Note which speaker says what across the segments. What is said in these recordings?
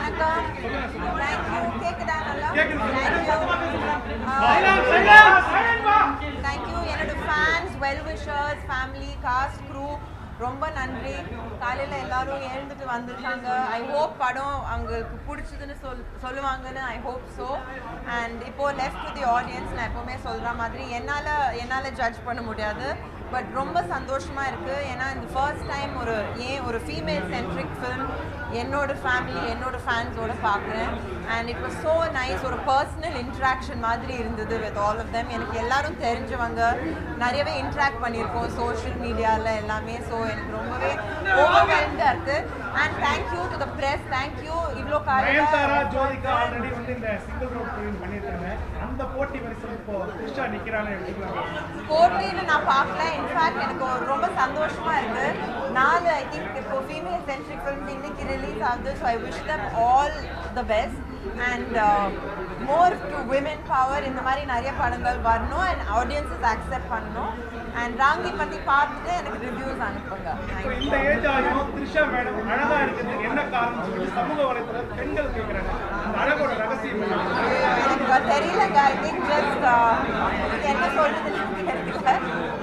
Speaker 1: வணக்கம். தேங்க்யூ. கேக்குதா நல்லா? தேங்க்யூ. என்னோட fans, well wishers, family, cast, crew ரொம்ப நன்றி. காலையில் எல்லாரும் எழுந்துட்டு வந்திருக்காங்க. ஐ ஹோப் படம் அவங்களுக்கு பிடிச்சதுன்னு சொல்லுவாங்கன்னு ஐ ஹோப் ஸோ. அண்ட் இப்போது லெஃப்ட் டு தி ஆடியன்ஸ். நான் எப்போவுமே சொல்கிற மாதிரி என்னால் ஜட்ஜ் பண்ண முடியாது. பட் ரொம்ப சந்தோஷமாக இருக்குது. ஏன்னா இந்த ஃபர்ஸ்ட் டைம் ஒரு ஃபீமேல் சென்ட்ரிக் ஃபிலிம் என்னோட ஃபேமிலி, என்னோட ஃபேன்ஸோட பார்க்குறேன். And it was so nice. ஒரு பர்சனல் இன்ட்ராக்ஷன் மாதிரி இருந்தது வித் ஆல் ஆஃப் தெம். எனக்கு எல்லாரும் தெரிஞ்சவங்க, நிறையவே இன்ட்ராக்ட் பண்ணியிருக்கோம் சோஷியல் மீடியாவில் எல்லாமே. ஸோ எனக்கு ரொம்பவே ஓவர்வெல்ம்டாக இருக்குது. And thank you to the press. Thank you. இவ்வளோ
Speaker 2: நயன்தாரா ஜோதிகா ஆல்ரெடி வந்து இந்த சிங்கிள் ரோட் ஃபிலிம் பண்ணியிருக்காங்க. அந்த போட்டி வரிசையில் இப்போ த்ரிஷா நிற்கிறான்னு எடுத்துக்கலாம்.
Speaker 1: போட்டின்னு நான் பார்க்கல. இன்ஃபேக்ட் எனக்கு ரொம்ப சந்தோஷமாக இருக்குது. 4 ஐ திங்க் இப்போ ஃபீமேல் சென்ட்ரிக் ஃபிலிம்ஸ் இன்னைக்கு ரிலீஸ் ஆகுது. So I wish them all the best. And more to women power. இந்த மாதிரி நிறைய படங்கள் வரணும் அண்ட் ஆடியன்ஸஸ் அக்செப்ட் பண்ணணும். அண்ட் ராங்கி பற்றி பார்த்துட்டு எனக்கு ரிவ்யூஸ் அனுப்புங்க.
Speaker 2: இந்த ஏஜ் ஆகும் த்ரிஷா மேடம் அழகா இருக்கிறதுக்கு என்ன காரணம் சொல்லிட்டு சமூக வலைத்தள பெண்கள் கேட்குறாங்க. அந்த அழகோட ரகசியம்
Speaker 1: எனக்கு தெரியலங்க. ஐ திங்க் ஜஸ்ட் என்ன சொல்றதுன்னு தெரியல.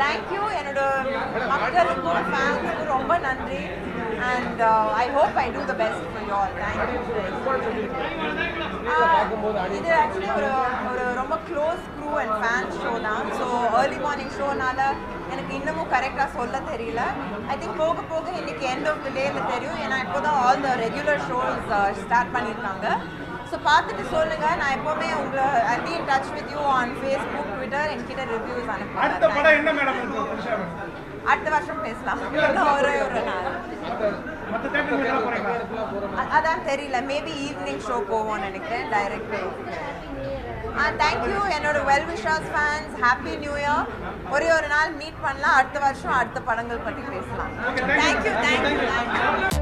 Speaker 1: தேங்க்யூ. என்னோட மக்களுக்கும் ஃபேன்ஸுக்கும் ரொம்ப நன்றி. And I hope I do the best for you all. Thank you. இது ஆக்சுவலி ஒரு ரொம்ப close crew and fan show தான். ஸோ ஏர்லி மார்னிங் ஷோனால எனக்கு இன்னமும் கரெக்டாக சொல்ல தெரியல. ஐ திங்க் போக போக இன்னைக்கு எண்ட் ஆஃப் த டேல தெரியும். ஏன்னா இப்போ தான் all the regular shows start பண்ணியிருக்காங்க. ஸோ பார்த்துட்டு சொல்லுங்கள். நான் எப்போவுமே உங்களை I be in touch with you on Facebook, Twitter. என்கிட்ட ரிவ்யூஸ்
Speaker 2: அடுத்த படம் என்ன
Speaker 1: அனுப்புகிறேன்.
Speaker 2: Madam Trisha madam?
Speaker 1: அடுத்த வருஷம் பேசலாம். இன்னும் ஒரு நாள்.
Speaker 2: மற்ற தேட்டருக்கு போகிறீங்களா?
Speaker 1: அதான் தெரியல. மேபி ஈவினிங் ஷோ போவோம்னு நினைக்கிறேன். டைரக்ட். தேங்க்யூ. என்னோட well wishers fans, happy new year. ஒரு நாள் மீட் பண்ணலாம். அடுத்த வருஷம் அடுத்த படங்கள் பற்றி பேசலாம். தேங்க்யூ.